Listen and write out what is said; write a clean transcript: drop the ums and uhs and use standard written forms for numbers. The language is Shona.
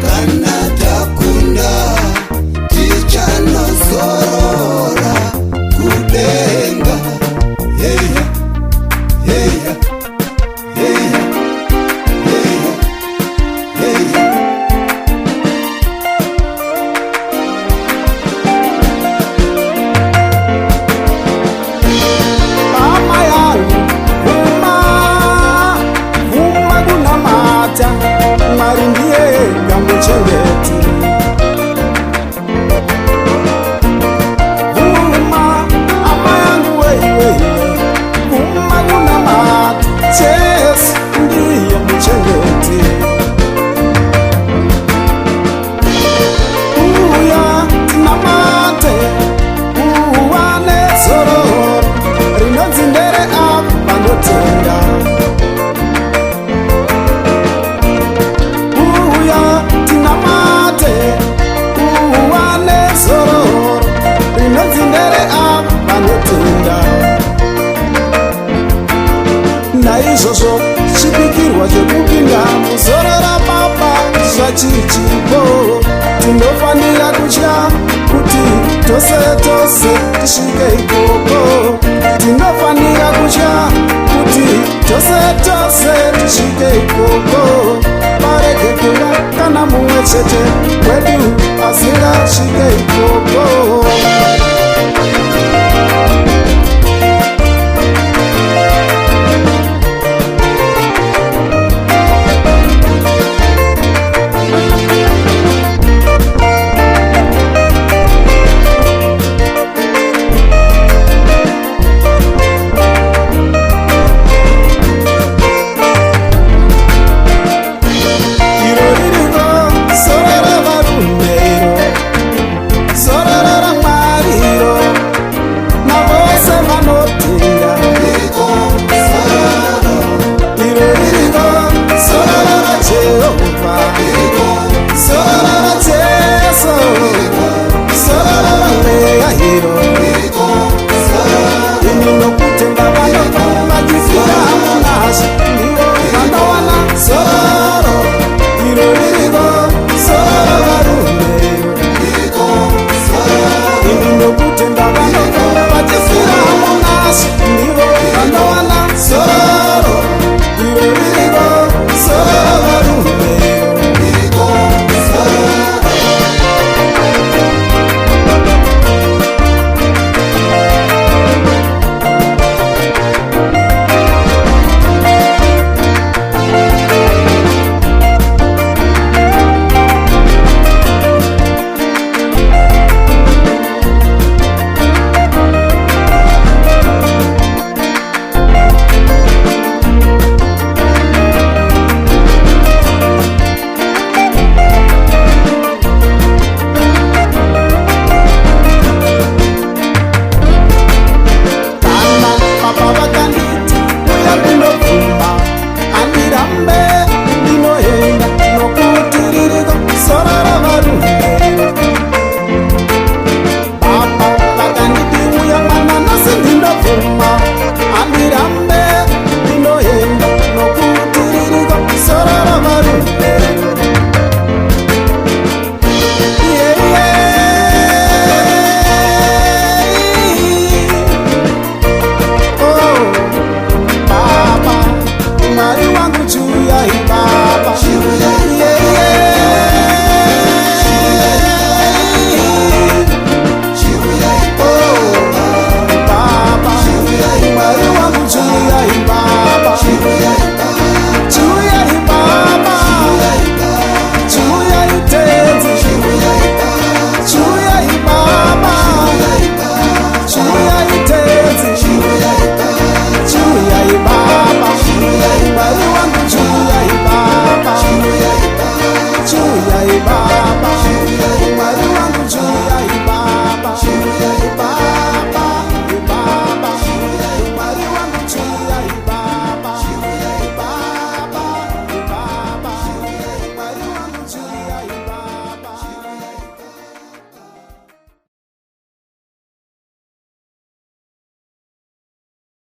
kana takunda tichanosora kudenga. Heya, heya, heya, heya, heya. Mama yangu vuma, vuma kunamata, Mwari ndiye muchengeti. Vuma, mama yangu wewe, vuma kunamata, Yesu ndiye muchengeti. Uya tinamate, uwane zororo, rinonzi ndere avo vanotenda. Uya tinamate, uwane zororo, rinonzi ndere avo vanotenda. Naizvozvo chipikirwa chekupinda muzorora baba zvachichipo, tinofanira kutya kuti tose tose tisvike ikoko. Tinofanira kutya kuti tose tose tisvike ikoko. Parege kuva kana mumwe chete wedu asingasvike ikoko.